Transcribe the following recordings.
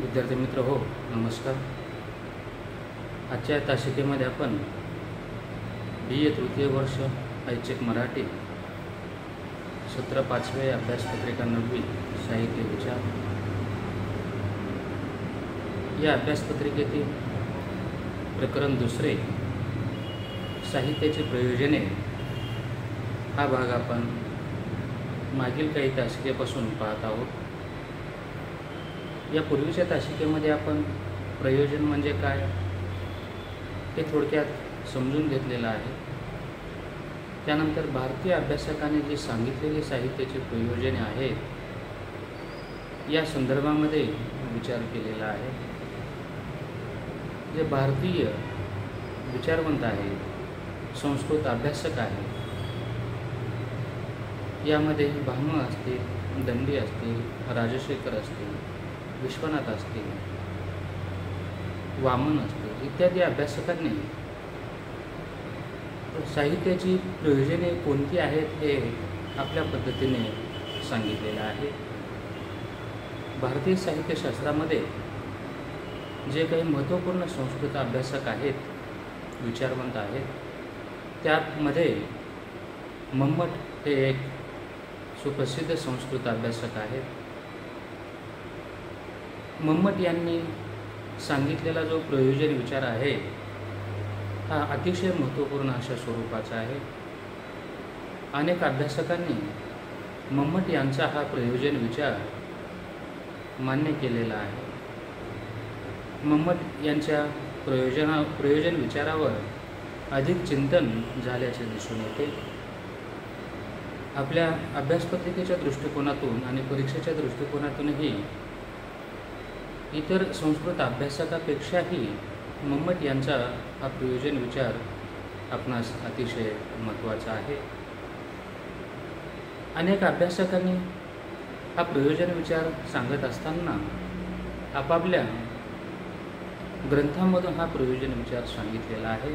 विद्यार्थी मित्र हो, नमस्कार. आजच्या तासिकेमध्ये आपण BA तृतीय वर्ष ऐच्छिक मराठी सत्र 5वे अभ्यासपत्रिका 9वी साहित्य विचार या अभ्यासपत्रिकेतील प्रकरण 2 साहित्याची प्रयोजने हा भाग आपण मागील काही तासिकेपासून पाहत आहोत. या पूर्वीच्या तासिकेमध्ये आपण प्रयोजन म्हणजे काय हे थोडक्यात समजून घेतलेलं आहे. त्यानंतर भारतीय अभ्यासकांनी जी सांगितलेली साहित्याची प्रयोजने आहेत या संदर्भामध्ये विचार केलेला आहे. जे भारतीय विचारवंत आहेत, संस्कृत अभ्यासक आहेत, यामध्ये भामह असतील, दंडी असतील, राजशेखर असतील, विश्वनाथ असतील, वामन असतील इत्यादी अभ्यासकांनी साहित्याची प्रयोजने कोणती आहेत हे आपल्या पद्धतीने सांगितलेलं आहे. भारतीय साहित्यशास्त्रामध्ये जे काही महत्त्वपूर्ण संस्कृत अभ्यासक आहेत, विचारवंत आहेत, त्यामध्ये मम्मट हे एक सुप्रसिद्ध संस्कृत अभ्यासक आहेत. मम्मट यांनी सांगितलेला जो प्रयोजन विचार आहे हा अतिशय महत्त्वपूर्ण अशा स्वरूपाचा आहे. अनेक अभ्यासकांनी मम्मट यांचा हा प्रयोजन विचार मान्य केलेला आहे. मम्मट यांच्या प्रयोजन विचारावर अधिक चिंतन झाल्याचे दिसून येते. आपल्या अभ्यासपत्रिकेच्या दृष्टिकोनातून आणि परीक्षेच्या दृष्टिकोनातूनही इतर संस्कृत अभ्यासकापेक्षाही मम्मट यांचा हा प्रयोजन विचार आपणास अतिशय महत्त्वाचा आहे. अनेक अभ्यासकांनी हा प्रयोजन विचार सांगत असताना आपापल्या ग्रंथांमधून हा प्रयोजन विचार सांगितलेला आहे.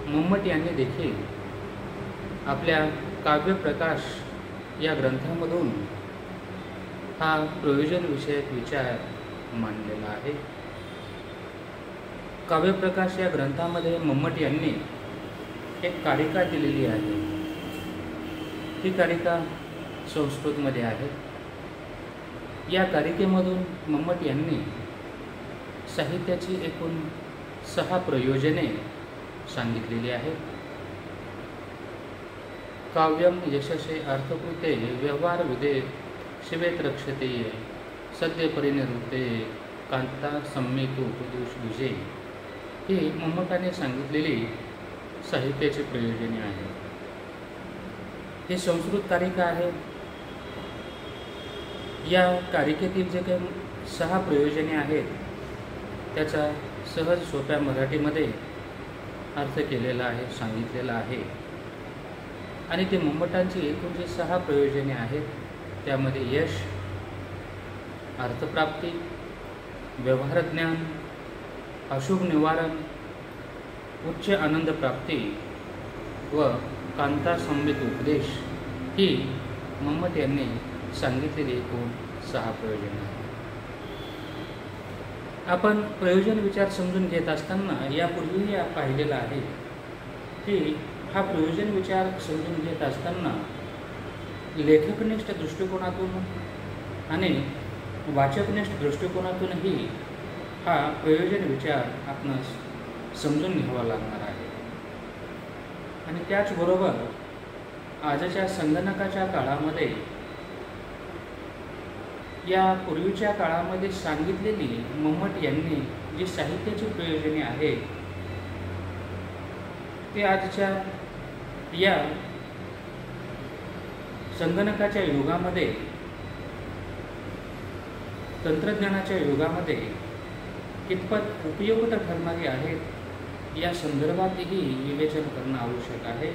मम्मट यांनी देखील आपल्या काव्यप्रकाश या ग्रंथामधून हा प्रयोजन विषयक विचार मांडलेला आहे. काव्यप्रकाश या ग्रंथामध्ये मम्मट यांनी एक कारिका दिलेली आहे. ही कारिका संस्कृतमध्ये आहे. या कारिकेमधून मम्मट यांनी साहित्याची एकूण 6 प्रयोजने सांगितलेली आहेत. काव्यम यशसे अर्थकृते व्यवहार विदे शिवेत रक्षते सद्य परिनिवृत्ते कांता सम्येतु उपदेश विजय ही मम्मटाने सांगितलेली साहित्याची प्रयोजने आहे. ही संस्कृत कारिका आहे. या कारिकेतील जे काही 6 प्रयोजने आहेत त्याचा सहज सोप्या मराठीमध्ये अर्थ केलेला आहे, सांगितलेला आहे. आणि ते मम्मटांची एकूण जे 6 प्रयोजने आहेत त्यामध्ये यश, अर्थप्राप्ती, व्यवहारज्ञान, अशुभ निवारण, उच्च आनंद प्राप्ती व कांता संमित उपदेश ही मम्मट यांनी सांगितलेली एकूण 6 प्रयोजने आहेत. आपण प्रयोजन विचार समजून घेत असताना यापूर्वीही पाहिलेलं आहे की हा प्रयोजन विचार समजून घेत असताना लेखकनिष्ठ दृष्टिकोनातून आणि वाचकनिष्ठ दृष्टिकोनातूनही हा प्रयोजन विचार आपणास समजून घ्यावा लागणार आहे. आणि त्याचबरोबर आजच्या संगणकाच्या काळामध्ये या पूर्वीच्या काळामध्ये सांगितलेली मम्मट यांनी जी साहित्याची प्रयोजने आहेत ते आजच्या या संगणकाच्या युगामध्ये, तंत्रज्ञानाच्या युगामध्ये कितपत उपयुक्त ठरणारी आहेत या संदर्भातही विवेचन करणं आवश्यक आहे.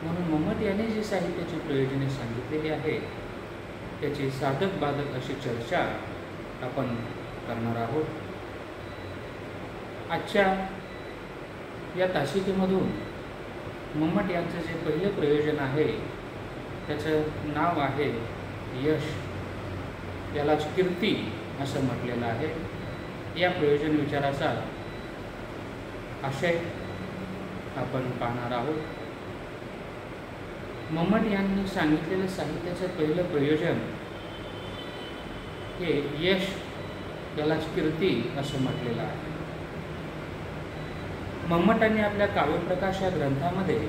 म्हणून मम्मट यांनी जी साहित्याची प्रयोजने सांगितलेली आहे त्याची साधक बाधक अशी चर्चा आपण करणार आहोत. आजच्या या तासिकेमधून मम्मट यांचं जे पहिलं प्रयोजन आहे त्याचं नाव आहे यश. यालाच कीर्ती असं म्हटलेलं आहे. या प्रयोजन विचाराचा आशय आपण पाहणार आहोत. मम्मट यांनी सांगितलेलं साहित्याचं पहिलं प्रयोजन हे यश, यालाच कीर्ती असं म्हटलेलं आहे. मम्मटांनी आपल्या काव्यप्रकाश या ग्रंथामध्ये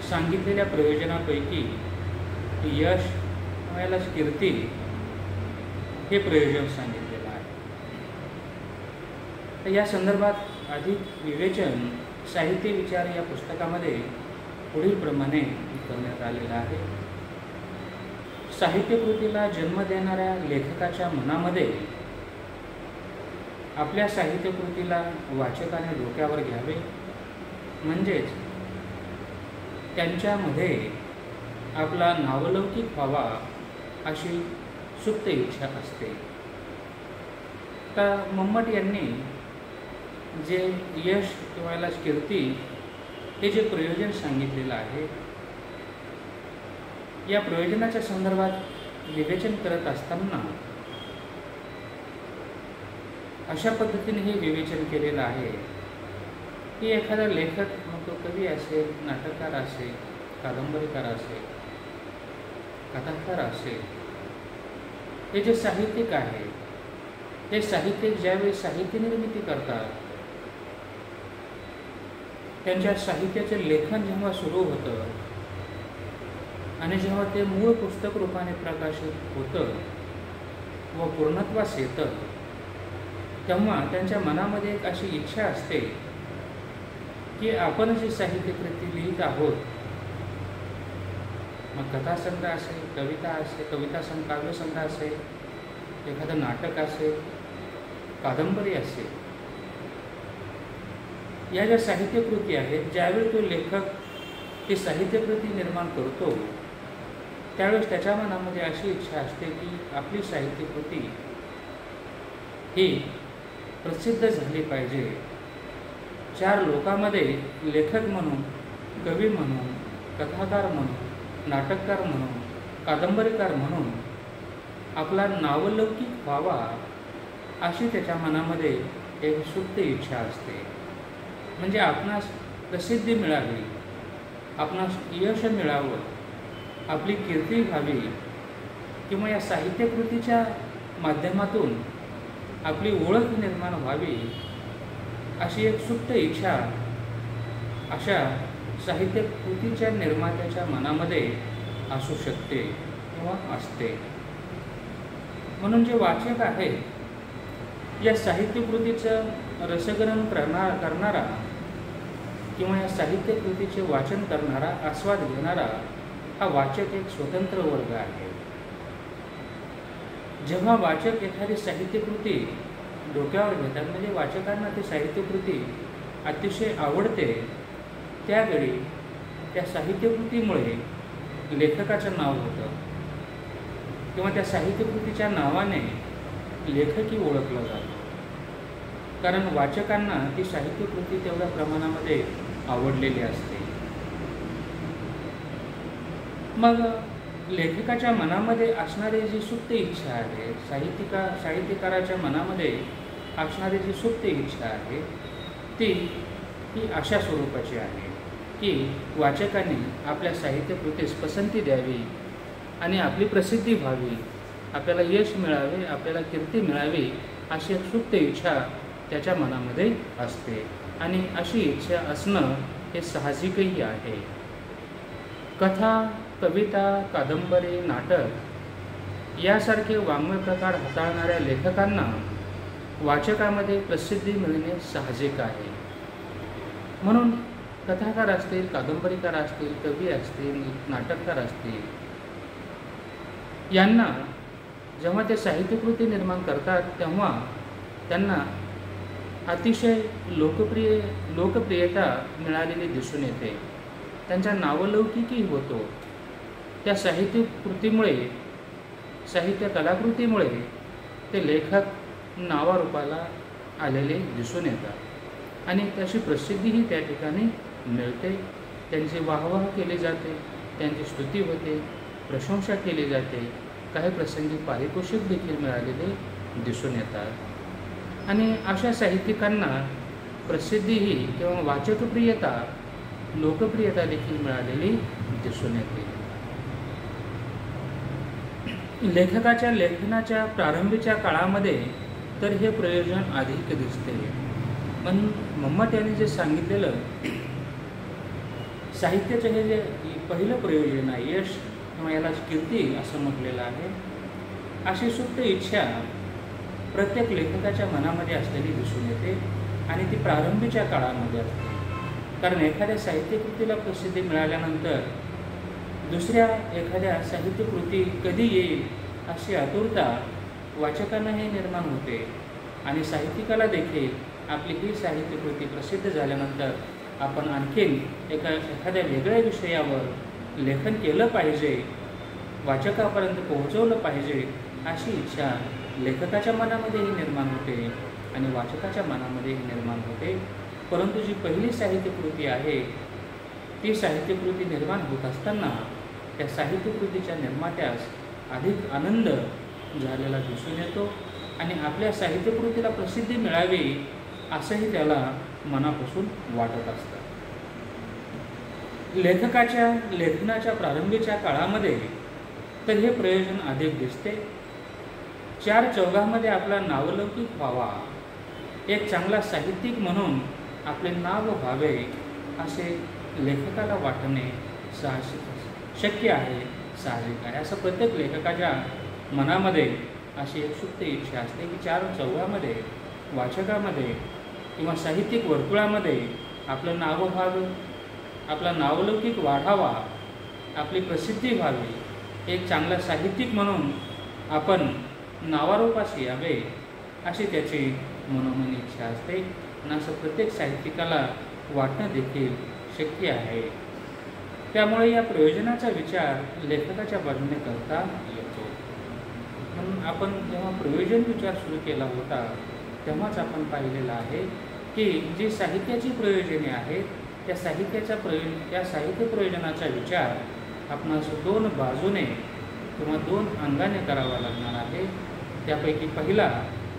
सांगितलेल्या प्रयोजनापैकी यश, यालाच कीर्ती हे प्रयोजन सांगितलेलं आहे. तर या संदर्भात अधिक विवेचन साहित्य विचार या पुस्तकामध्ये पुढील प्रमाणे करण्यात आलेलं आहे. साहित्यकृतीला जन्म देणाऱ्या लेखकाच्या मनामध्ये आपल्या साहित्यकृतीला वाचकाने डोक्यावर घ्यावे, म्हणजेच त्यांच्यामध्ये आपला नावलौकिक व्हावा अशी सुप्त इच्छा असते. तर मम्मट यांनी जे यश किंवा यालाच कीर्ती हे जे प्रयोजन सांगितलेलं आहे, या प्रयोजनाच्या संदर्भात विवेचन करत असताना अशा पद्धतीने हे विवेचन केलेलं आहे की एखादा लेखक, मग तो कवी असेल, नाटककार असेल, कादंबरीकार असेल, कथाकार असेल, हे जे साहित्यिक आहे, हे साहित्यिक ज्यावेळी साहित्य निर्मिती करतात, त्यांच्या साहित्याचे लेखन जेव्हा सुरू होतं आणि जेव्हा ते मूळ पुस्तक रूपाने प्रकाशित होतं व पूर्णत्वास येतं, तेव्हा त्यांच्या मनामध्ये एक अशी इच्छा असते की आपण जी साहित्यकृती लिहित आहोत, मग कथासंग्रह असेल, कविता असेल, काव्यसंग्रह असेल, एखादं नाटक असेल, कादंबरी असेल, या ज्या साहित्यकृती आहेत, ज्यावेळी तो लेखक ती साहित्यकृती निर्माण करतो, त्यावेळेस त्याच्या मनामध्ये अशी इच्छा असते की आपली साहित्यकृती ही प्रसिद्ध झाली पाहिजे, 4 लोकांमध्ये लेखक म्हणून, कवी म्हणून, कथाकार म्हणून, नाटककार म्हणून, कादंबरीकार म्हणून आपला नावलौकिक व्हावा अशी त्याच्या मनामध्ये एक सुप्त इच्छा असते. म्हणजे आपणास प्रसिद्धी मिळावी, आपणास यश मिळावं, आपली कीर्ती व्हावी, किंवा या साहित्यकृतीच्या माध्यमातून आपली ओळख निर्माण व्हावी अशी एक सुप्त इच्छा अशा साहित्यकृतीच्या निर्मात्याच्या मनामध्ये असू शकते किंवा असते. म्हणून जे वाचक आहेत, या साहित्यकृतीचं रसग्रहण करणारा किंवा या साहित्यकृतीचे वाचन करणारा, आस्वाद घेणारा हा वाचक एक स्वतंत्र वर्ग आहे. जेव्हा वाचक एखादी साहित्यकृती डोक्यावर घेतात, म्हणजे वाचकांना ती साहित्यकृती अतिशय आवडते, त्यावेळी त्या साहित्यकृतीमुळे लेखकाचं नाव होतं किंवा त्या साहित्यकृतीच्या नावाने लेखकही ओळखला जातो, कारण वाचकांना ती साहित्यकृती तेवढ्या प्रमाणामध्ये आवडलेली असते. मग लेखकाच्या मनामध्ये असणारी जी सुप्त इच्छा आहे, साहित्यकाराच्या मनामध्ये असणारी जी सुप्त इच्छा आहे, ती ही अशा स्वरूपाची आहे की वाचकांनी आपल्या साहित्यकृतीस पसंती द्यावी आणि आपली प्रसिद्धी व्हावी, आपल्याला यश मिळावे, आपल्याला कीर्ती मिळावी अशी एक सुप्त इच्छा त्याच्या मनामध्ये असते. आणि अशी इच्छा असणं हे साहजिकही आहे. कथा, कविता, कादंबरी, नाटक यासारखे वाङ्मय प्रकार हाताळणाऱ्या लेखकांना वाचकामध्ये प्रसिद्धी मिळणे साहजिक आहे. म्हणून कथाकार असतील, कादंबरीकार असतील, कवी असतील, नाटककार असतील, यांना जेव्हा ते साहित्यकृती निर्माण करतात, तेव्हा त्यांना अतिशय लोकप्रियता मिळालेली दिसून येते. त्यांचा नावलौकिकही होतो. त्या साहित्यकृतीमुळे, साहित्य कलाकृतीमुळे ते लेखक नावारूपाला आलेले दिसून येतात आणि त्याची प्रसिद्धीही त्या ठिकाणी मिळते. त्यांची वाहवाह केली जाते, त्यांची स्तुती होते, प्रशंसा केली जाते, काही प्रसंगी पारितोषिक देखील मिळालेले दिसून येतात आणि अशा साहित्यिकांना प्रसिद्धीही किंवा वाचकप्रियता लोकप्रियता देखील मिळालेली दिसून येते. लेखकाच्या लेखनाच्या प्रारंभीच्या काळामध्ये तर हे प्रयोजन अधिक दिसते. पण मम्मट यांनी जे सांगितलेलं साहित्याचं हे जे पहिलं प्रयोजन आहे, यश किंवा याला कीर्ती असं म्हटलेलं आहे, अशी सुप्त इच्छा प्रत्येक लेखकाच्या मनामध्ये असलेली दिसून येते आणि ती प्रारंभीच्या काळामध्ये असते. कारण एखाद्या साहित्यकृतीला प्रसिद्धी मिळाल्यानंतर दुसऱ्या एखाद्या साहित्यकृती कधी येईल अशी आतुरता वाचकांनाही निर्माण होते आणि साहित्यिकाला देखील आपली ही साहित्यकृती प्रसिद्ध झाल्यानंतर आपण आणखीन एखाद्या वेगळ्या विषयावर लेखन केलं पाहिजे, वाचकापर्यंत पोहोचवलं पाहिजे अशी इच्छा लेखकाच्या मनामध्येही निर्माण होते आणि वाचकाच्या मनामध्येही निर्माण होते. परंतु जी पहिली साहित्यकृती आहे ती साहित्यकृती निर्माण होत असताना त्या साहित्यकृतीच्या निर्मात्यास अधिक आनंद झालेला दिसून येतो आणि आपल्या साहित्यकृतीला प्रसिद्धी मिळावी असंही त्याला मनापासून वाटत असतं. लेखकाच्या लेखनाच्या प्रारंभीच्या काळामध्ये तर हे प्रयोजन अधिक दिसते. चार चौघामध्ये आपला नावलौकिक व्हावा, एक चांगला साहित्यिक म्हणून आपले नाव व्हावे असे लेखकाला वाटणे शक्य आहे, साहजिक आहे. असं प्रत्येक लेखकाच्या मनामध्ये अशी एक सुप्त इच्छा असते की चार चौघामध्ये, वाचकामध्ये किंवा साहित्यिक वर्तुळामध्ये आपलं नाव व्हावं, आपला नावलौकिक वाढावा, आपली प्रसिद्धी व्हावी, एक चांगला साहित्यिक म्हणून आपण नावारूपास यावे अशी त्याची मनोमनी इच्छा असते आणि असं प्रत्येक साहित्यिकाला वाटणं देखील शक्य आहे. त्यामुळे या प्रयोजनाचा विचार लेखकाच्या बाजूने करता येतो. म्हणून आपण जेव्हा प्रयोजन विचार सुरू केला होता तेव्हाच आपण पाहिलेलं आहे की जी साहित्याची प्रयोजने आहेत त्या साहित्य प्रयोजनाचा विचार आपणास दोन बाजूने किंवा दोन अंगाने करावा लागणार आहे. त्यापैकी पहिला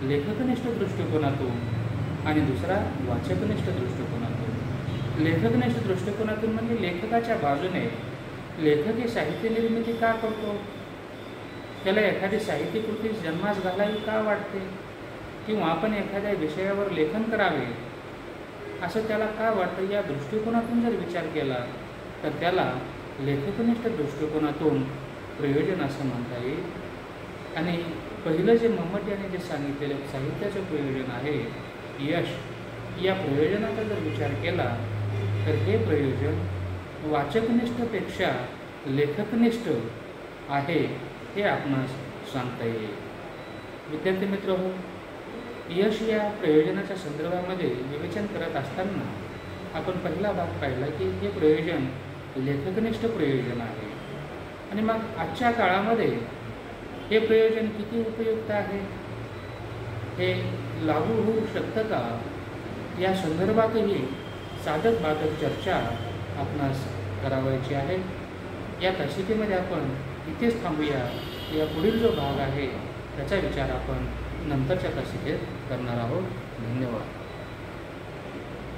लेखकनिष्ठ दृष्टिकोनातून आणि दुसरा वाचकनिष्ठ दृष्टिकोनातून. लेखकनिष्ठ दृष्टिकोनातून म्हणजे लेखकाच्या बाजूने लेखक ही साहित्य निर्मिती का करतो, त्याला एखादी साहित्यकृती जन्मास घालावी का वाटते किंवा आपण एखाद्या विषयावर लेखन करावे असं त्याला का वाटतं, या दृष्टिकोनातून जर विचार केला तर त्याला लेखकनिष्ठ दृष्टिकोनातून प्रयोजन असं म्हणता येईल. आणि पहिलं जे मम्मट यांनी जे सांगितलेलं साहित्याचं प्रयोजन आहे यश, या प्रयोजनाचा जर विचार केला तर हे प्रयोजन वाचकनिष्ठपेक्षा लेखकनिष्ठ आहे हे आपणास सांगता येईल. विद्यार्थी मित्रहो, यश या प्रयोजनाच्या संदर्भामध्ये विवेचन करत असताना आपण पहिला भाग पाहिला की हे प्रयोजन लेखकनिष्ठ प्रयोजन आहे आणि मग आजच्या काळामध्ये हे प्रयोजन किती उपयुक्त आहे, हे लागू होऊ शकतं का, या संदर्भातही साधक बाधक चर्चा आपणास करावायची आहे. या तासिकेमध्ये आपण इथेच थांबूया. या पुढील जो भाग आहे त्याचा विचार आपण नंतरच्या तासिकेत करणार आहोत. धन्यवाद.